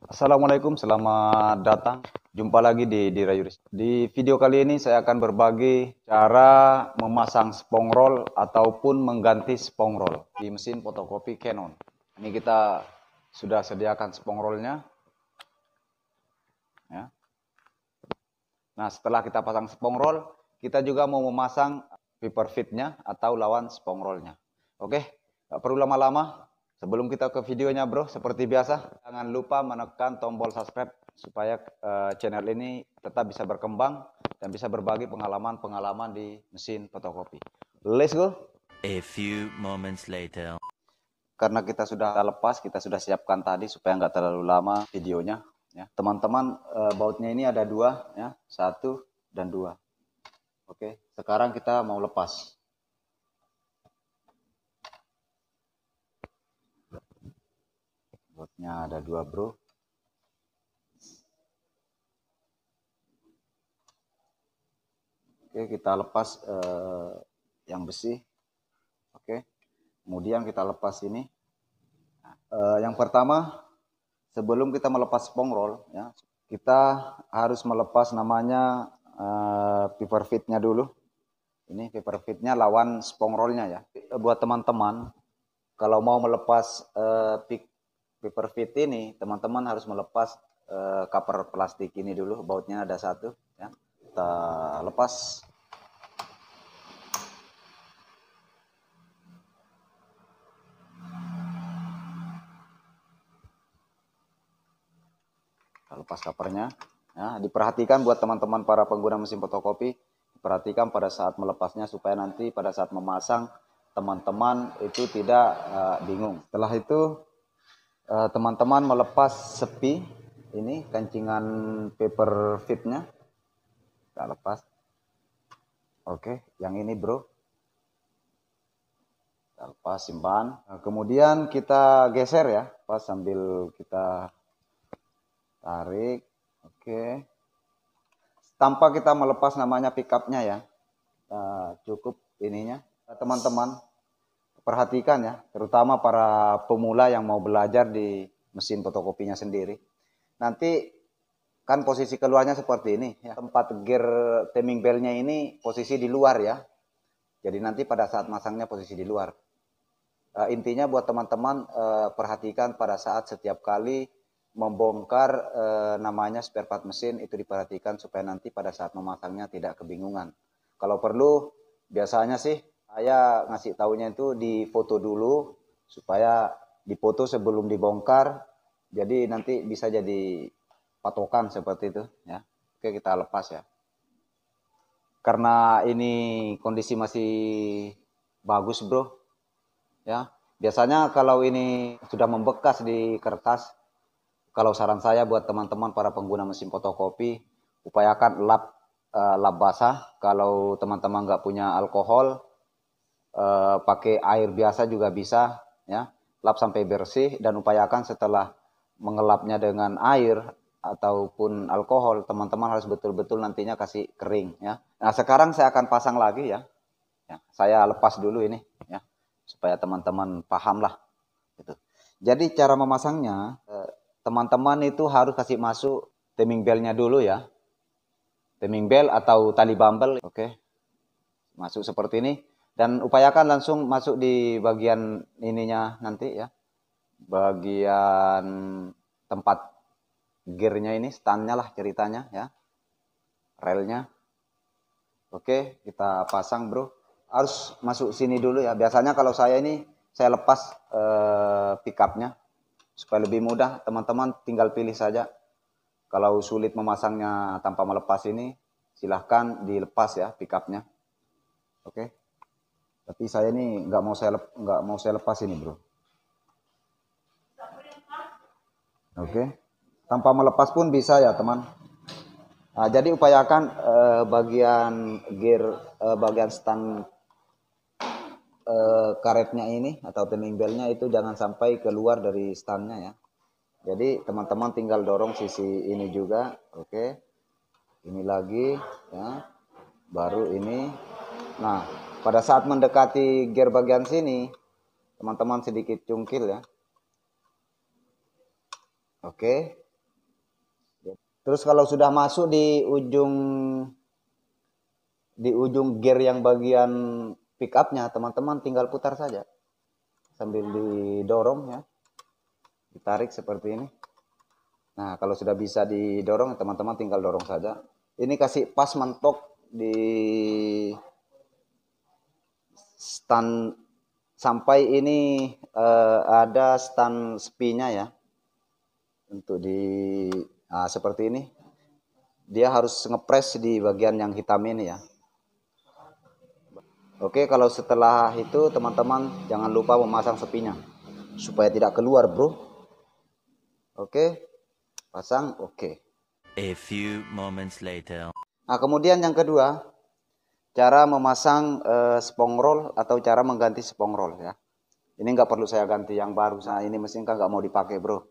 Assalamualaikum, selamat datang. Jumpa lagi di Rayuris. Di video kali ini saya akan berbagi cara memasang spong roll ataupun mengganti spong roll di mesin fotokopi Canon. Ini kita sudah sediakan spong rollnya. Ya. Nah, setelah kita pasang spong roll, kita juga mau memasang paper fitnya atau lawan spong rollnya. Oke, nggak perlu lama-lama. Sebelum kita ke videonya bro, seperti biasa, jangan lupa menekan tombol subscribe supaya channel ini tetap bisa berkembang dan bisa berbagi pengalaman-pengalaman di mesin fotokopi. Let's go! A few moments later. Karena kita sudah lepas, kita sudah siapkan tadi supaya nggak terlalu lama videonya. Ya. Teman-teman, bautnya ini ada dua, ya, 1 dan 2. Oke, sekarang kita mau lepas. Bautnya ada 2 bro. Oke, kita lepas yang besi. Oke, kemudian kita lepas ini. Yang pertama, sebelum kita melepas spong roll, ya, kita harus melepas namanya paper fitnya dulu. Ini paper fitnya lawan spong rollnya ya. Buat teman-teman, kalau mau melepas paper fit ini, teman-teman harus melepas cover plastik ini dulu. Bautnya ada 1. Ya. Kita lepas. Kita lepas covernya. Ya, diperhatikan buat teman-teman para pengguna mesin fotokopi, perhatikan pada saat melepasnya supaya nanti pada saat memasang teman-teman itu tidak bingung. Setelah itu teman-teman melepas sepi ini kancingan paper fitnya, kita lepas. Oke, yang ini bro, kita lepas, simpan. Nah, kemudian kita geser ya, pas sambil kita tarik. Oke, tanpa kita melepas namanya pickupnya ya, cukup ininya. Teman-teman perhatikan ya, terutama para pemula yang mau belajar di mesin fotokopinya sendiri. Nanti kan posisi keluarnya seperti ini ya. Tempat gear timing belnya ini posisi di luar ya. Jadi nanti pada saat masangnya posisi di luar. Intinya buat teman-teman perhatikan pada saat setiap kali membongkar namanya spare part mesin itu diperhatikan supaya nanti pada saat memasangnya tidak kebingungan. Kalau perlu biasanya sih saya ngasih taunya itu di foto dulu supaya dipoto sebelum dibongkar. Jadi nanti bisa jadi patokan seperti itu ya. Oke, kita lepas ya. Karena ini kondisi masih bagus bro. Ya. Biasanya kalau ini sudah membekas di kertas, kalau saran saya buat teman-teman para pengguna mesin fotokopi, upayakan lap basah. Kalau teman-teman nggak punya alkohol, pakai air biasa juga bisa ya, lap sampai bersih dan upayakan setelah mengelapnya dengan air ataupun alkohol, teman-teman harus betul-betul nantinya kasih kering ya. Nah, sekarang saya akan pasang lagi ya. Ya, saya lepas dulu ini ya supaya teman-teman paham lah gitu. Jadi cara memasangnya teman-teman itu harus kasih masuk timing belnya dulu ya. Timing bell atau tali bumble, oke. Masuk seperti ini. Dan upayakan langsung masuk di bagian ininya nanti ya. Bagian tempat gearnya ini, stand-nya lah ceritanya ya. Relnya. Oke, kita pasang bro. Harus masuk sini dulu ya. Biasanya kalau saya ini, saya lepas pickupnya. Supaya lebih mudah, teman-teman tinggal pilih saja. Kalau sulit memasangnya tanpa melepas ini, silahkan dilepas ya pickupnya. Oke. Tapi saya ini nggak mau saya lepas ini bro. Oke. Tanpa melepas pun bisa ya teman. Nah, jadi upayakan bagian gear, bagian stand karetnya ini atau timing belnya itu jangan sampai keluar dari standnya ya. Jadi teman-teman tinggal dorong sisi ini juga. Oke. Ini lagi ya. Baru ini. Nah, pada saat mendekati gear bagian sini, teman-teman sedikit cungkil ya. Oke. Terus kalau sudah masuk di ujung gear yang bagian pick up-nya, teman-teman tinggal putar saja sambil didorong ya. Ditarik seperti ini. Nah, kalau sudah bisa didorong, teman-teman tinggal dorong saja. Ini kasih pas mentok di stand sampai ini ada stand spinya ya. Untuk seperti ini. Dia harus ngepres di bagian yang hitam ini ya. Oke, kalau setelah itu teman-teman jangan lupa memasang spinya supaya tidak keluar, bro. Oke, pasang, oke. A few moments later. Nah, kemudian yang kedua, cara memasang spong roll atau cara mengganti spong roll ya. Ini nggak perlu saya ganti yang baru, nah ini mesin kan nggak mau dipakai, bro.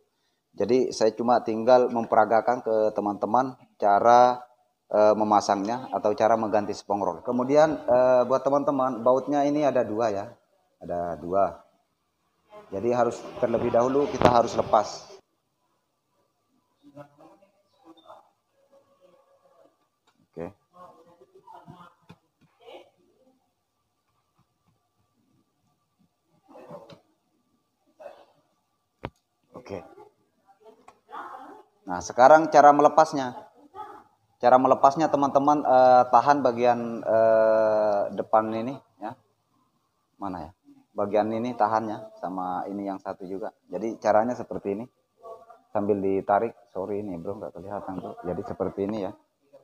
Jadi saya cuma tinggal memperagakan ke teman-teman cara memasangnya atau cara mengganti spong roll. Kemudian buat teman-teman, bautnya ini ada dua ya, ada dua. Jadi harus terlebih dahulu kita harus lepas. Oke. Oke. Nah, sekarang cara melepasnya. Cara melepasnya teman-teman tahan bagian depan ini ya. Mana ya? Bagian ini tahannya sama ini yang satu juga. Jadi caranya seperti ini. Sambil ditarik, sorry ini bro nggak kelihatan bro. Jadi seperti ini ya.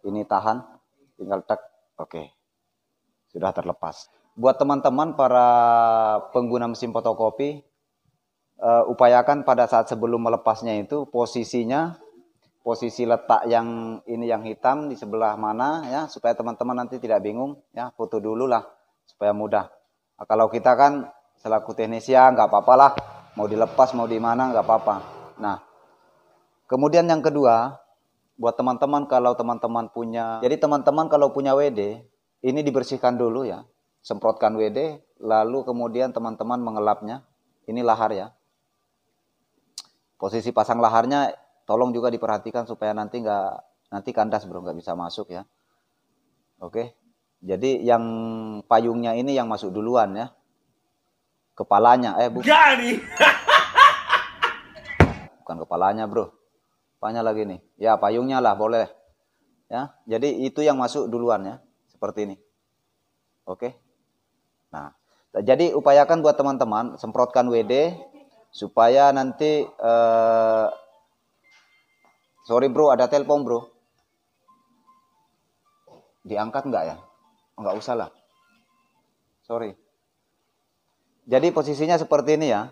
Ini tahan, tinggal tek. Oke. Sudah terlepas. Buat teman-teman para pengguna mesin fotokopi, upayakan pada saat sebelum melepasnya itu posisi letak yang ini yang hitam di sebelah mana ya, supaya teman-teman nanti tidak bingung ya, foto dulu lah supaya mudah. Nah, kalau kita kan selaku teknisi ya nggak apa-apa lah, mau dilepas mau di mana nggak apa-apa. Nah, kemudian yang kedua, buat teman-teman kalau teman-teman punya, jadi teman-teman kalau punya WD, ini dibersihkan dulu ya, semprotkan WD, lalu kemudian teman-teman mengelapnya, ini lahar ya. Posisi pasang laharnya tolong juga diperhatikan supaya nanti kandas bro, nggak bisa masuk ya. Oke, jadi yang payungnya ini yang masuk duluan ya, kepalanya bukan kepalanya bro, apanya lagi nih ya, payungnya lah boleh ya. Jadi itu yang masuk duluan ya, seperti ini. Oke, nah jadi upayakan buat teman-teman semprotkan WD supaya nanti sorry bro, ada telepon bro. Diangkat nggak ya? Nggak usah lah. Sorry. Jadi posisinya seperti ini ya.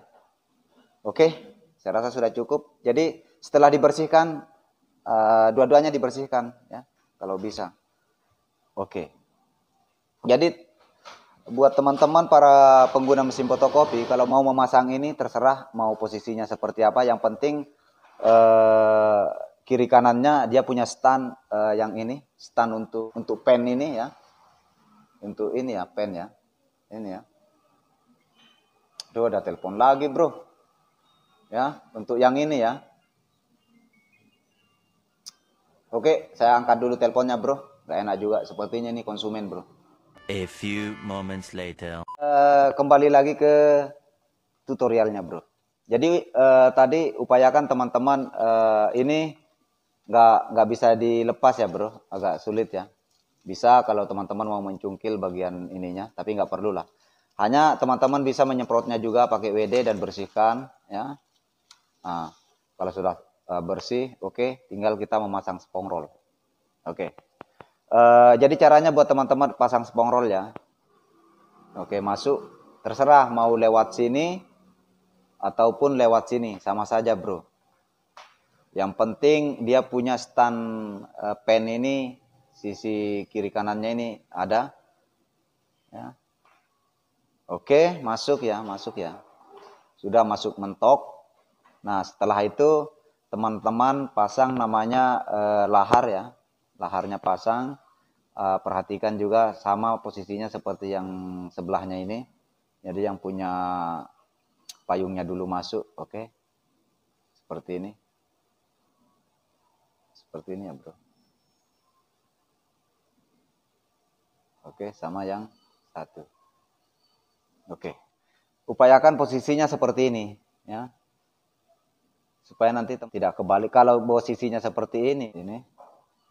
Oke, saya rasa sudah cukup. Jadi setelah dibersihkan, dua-duanya dibersihkan ya, kalau bisa. Oke. Jadi buat teman-teman para pengguna mesin fotokopi, kalau mau memasang ini terserah mau posisinya seperti apa. Yang penting kiri kanannya dia punya stand yang ini, stand untuk pen ini ya. Untuk ini ya, pen ya. Ini ya. Aduh, ada telepon lagi, bro. Ya, untuk yang ini ya. Oke, saya angkat dulu teleponnya, bro. Gak enak juga, sepertinya ini konsumen, bro. A few moments later. Kembali lagi ke tutorialnya, bro. Jadi tadi upayakan teman-teman ini nggak bisa dilepas ya, bro. Agak sulit ya. Bisa kalau teman-teman mau mencungkil bagian ininya, tapi nggak perlu lah. Hanya teman-teman bisa menyemprotnya juga pakai WD dan bersihkan ya. Nah, kalau sudah bersih, oke, tinggal kita memasang spong roll. Oke. Jadi caranya buat teman-teman pasang spong roll ya. Oke, masuk. Terserah mau lewat sini ataupun lewat sini, sama saja bro. Yang penting dia punya stand pen ini, sisi kiri kanannya ini ada. Ya. Oke, masuk ya, masuk ya. Sudah masuk mentok. Nah, setelah itu teman-teman pasang namanya lahar ya. Laharnya pasang. Perhatikan juga sama posisinya seperti yang sebelahnya ini. Jadi yang punya payungnya dulu masuk, oke. Seperti ini. seperti ini ya bro. Oke, sama yang satu. Oke, upayakan posisinya seperti ini ya, supaya nanti tidak kebalik. Kalau posisinya seperti ini,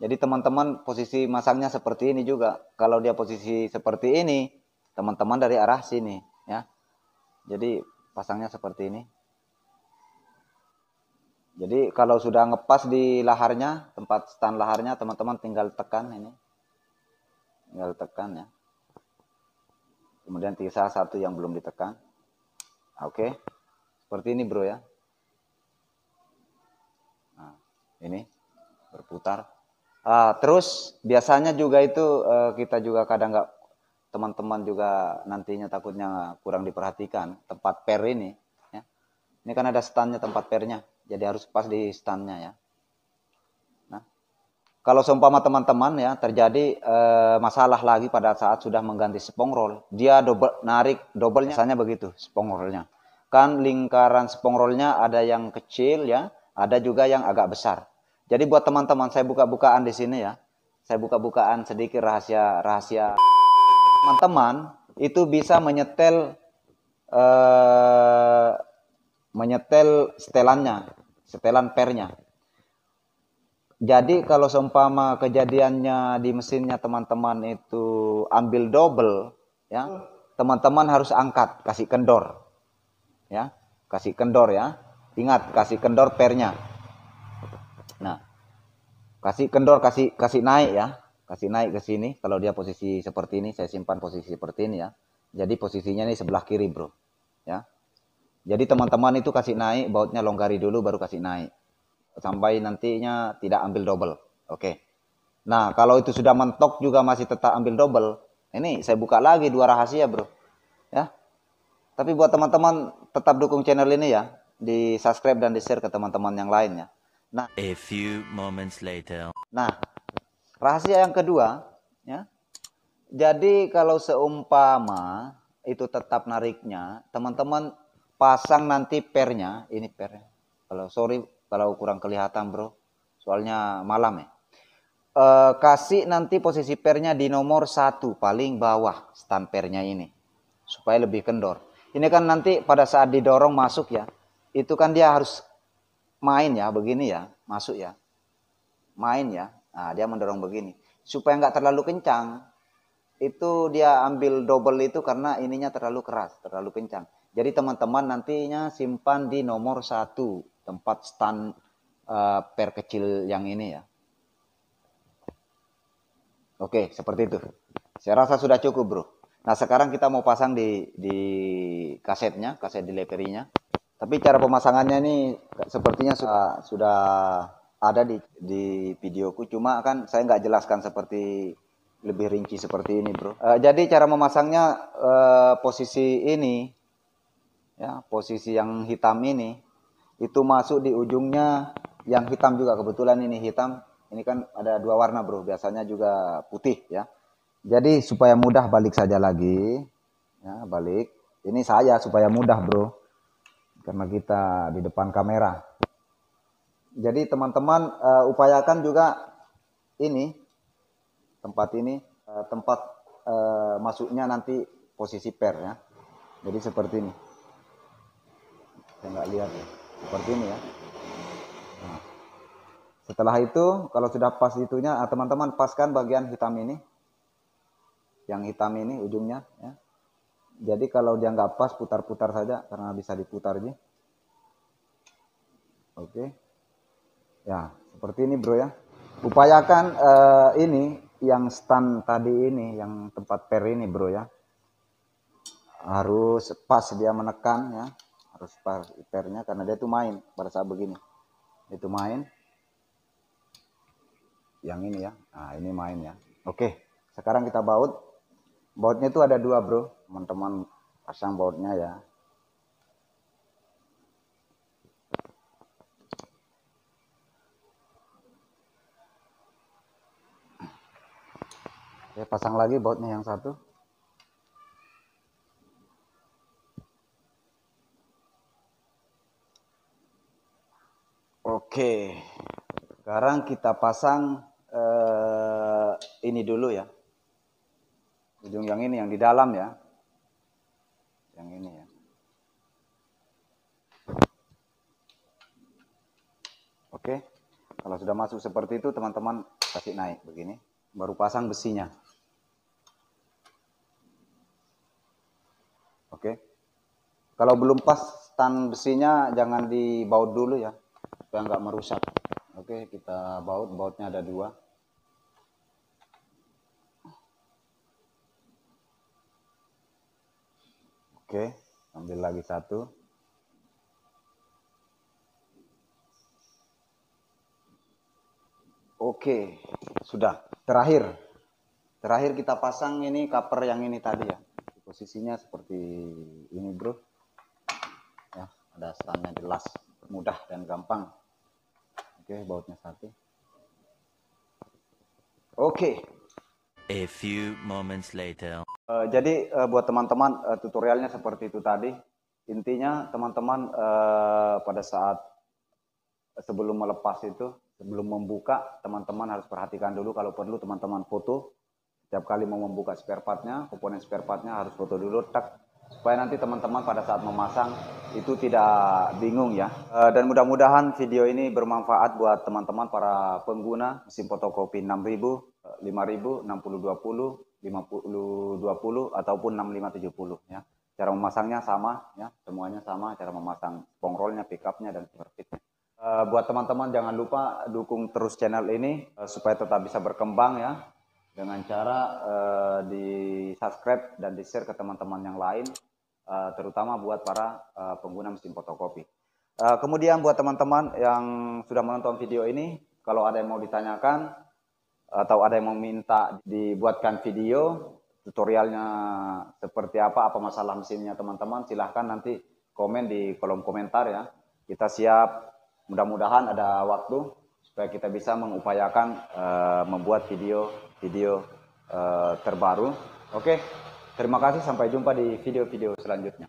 jadi teman-teman posisi masangnya seperti ini juga. Kalau dia posisi seperti ini, teman-teman dari arah sini ya. Jadi pasangnya seperti ini. Jadi kalau sudah ngepas di laharnya, tempat stand laharnya, teman-teman tinggal tekan ini. Tinggal tekan ya. Kemudian sisa satu yang belum ditekan. Oke. Seperti ini bro ya. Nah, ini berputar. Terus biasanya juga itu kita juga kadang nggak, teman-teman juga nantinya takutnya kurang diperhatikan tempat per ini. Ya. Ini kan ada standnya tempat pernya. Jadi harus pas di standnya ya. Nah, kalau seumpama teman-teman ya terjadi masalah lagi pada saat sudah mengganti spong roll, dia narik dobelnya, biasanya begitu spong rollnya. Kan lingkaran spong rollnya ada yang kecil ya, ada juga yang agak besar. Jadi buat teman-teman, saya buka-bukaan di sini ya. Saya buka-bukaan sedikit rahasia. Teman-teman itu bisa menyetel setelan pernya. Jadi kalau seumpama kejadiannya di mesinnya teman-teman itu ambil double, ya, teman-teman harus angkat, kasih kendor, ya, kasih kendor ya. Ingat, kasih kendor pernya. Nah, kasih kendor, kasih naik ya, kasih naik ke sini. Kalau dia posisi seperti ini, saya simpan posisi seperti ini ya. Jadi posisinya ini sebelah kiri bro, ya. Jadi teman-teman itu kasih naik, bautnya longgari dulu baru kasih naik. Sampai nantinya tidak ambil double. Oke. Nah, kalau itu sudah mentok juga masih tetap ambil double. Ini saya buka lagi dua rahasia, bro. Ya. Tapi buat teman-teman tetap dukung channel ini ya. Di subscribe dan di share ke teman-teman yang lain ya. Nah, A few moments later. Nah, rahasia yang kedua, ya. Jadi kalau seumpama itu tetap nariknya, teman-teman pasang nanti pernya, ini pernya. Kalau kurang kelihatan bro, soalnya malam ya. Kasih nanti posisi pernya di nomor 1 paling bawah stand pernya ini, supaya lebih kendor. Ini kan nanti pada saat didorong masuk ya, itu kan dia harus main ya, begini ya, masuk ya, main ya. Nah dia mendorong begini, supaya nggak terlalu kencang. Itu dia ambil double itu karena ininya terlalu keras, terlalu kencang. Jadi teman-teman nantinya simpan di nomor 1 tempat stand per kecil yang ini ya. Oke, seperti itu. Saya rasa sudah cukup bro. Nah sekarang kita mau pasang di kasetnya, kaset deliverynya. Tapi cara pemasangannya ini sepertinya sudah ada di videoku. Cuma kan saya nggak jelaskan seperti lebih rinci seperti ini bro. Jadi cara memasangnya posisi ini, ya posisi yang hitam ini itu masuk di ujungnya yang hitam juga, kebetulan ini hitam. Ini kan ada dua warna bro, biasanya juga putih ya. Jadi supaya mudah balik saja lagi, ya balik. Ini saya supaya mudah bro, karena kita di depan kamera. Jadi teman-teman upayakan juga ini tempat ini tempat masuknya nanti posisi per ya. Jadi seperti ini. Saya nggak lihat ya. Seperti ini ya. Nah, setelah itu kalau sudah pas itunya, teman-teman paskan bagian hitam ini. Yang hitam ini ujungnya ya. Jadi kalau dia nggak pas, putar-putar saja karena bisa diputar aja. Oke. Ya, seperti ini bro ya. Upayakan ini yang stand tadi ini, yang tempat per ini bro ya, harus pas dia menekan ya, harus pas pernya karena dia itu main pada saat begini, itu main yang ini ya. Nah ini main ya. Oke, sekarang kita bautnya itu ada dua bro, teman-teman pasang bautnya ya. Saya pasang lagi bautnya yang satu. Oke. Sekarang kita pasang ini dulu ya. Ujung yang ini, yang di dalam ya. Yang ini ya. Oke. Kalau sudah masuk seperti itu, teman-teman kasih naik begini. Baru pasang besinya. Oke. Kalau belum pas stand besinya, jangan dibaut dulu ya. Supaya nggak merusak. Oke, kita baut. Bautnya ada 2. Oke, ambil lagi 1. Oke, sudah. Terakhir kita pasang ini cover yang ini tadi ya. Posisinya seperti ini bro. Ya, ada standnya jelas, mudah dan gampang. Oke, bautnya 1. Oke. A few moments later. Jadi buat teman-teman tutorialnya seperti itu tadi. Intinya teman-teman pada saat sebelum melepas itu, sebelum membuka, teman-teman harus perhatikan dulu, kalau perlu teman-teman foto. Setiap kali mau membuka spare partnya, komponen spare partnya harus foto dulu, tak, supaya nanti teman-teman pada saat memasang itu tidak bingung ya. Dan mudah-mudahan video ini bermanfaat buat teman-teman para pengguna mesin fotokopi 6000, 5000, 6020, 5020 ataupun 6570 ya. Cara memasangnya sama ya, semuanya sama, cara memasang spong rollnya, pickupnya dan fitnya. Buat teman-teman jangan lupa dukung terus channel ini supaya tetap bisa berkembang ya, dengan cara di subscribe dan di share ke teman-teman yang lain, terutama buat para pengguna mesin fotokopi. Kemudian buat teman-teman yang sudah menonton video ini, kalau ada yang mau ditanyakan atau ada yang mau minta dibuatkan video tutorialnya seperti apa masalah mesinnya teman-teman, silahkan nanti komen di kolom komentar ya. Kita siap, mudah-mudahan ada waktu supaya kita bisa mengupayakan membuat video terbaru. Oke, terima kasih, sampai jumpa di video-video selanjutnya.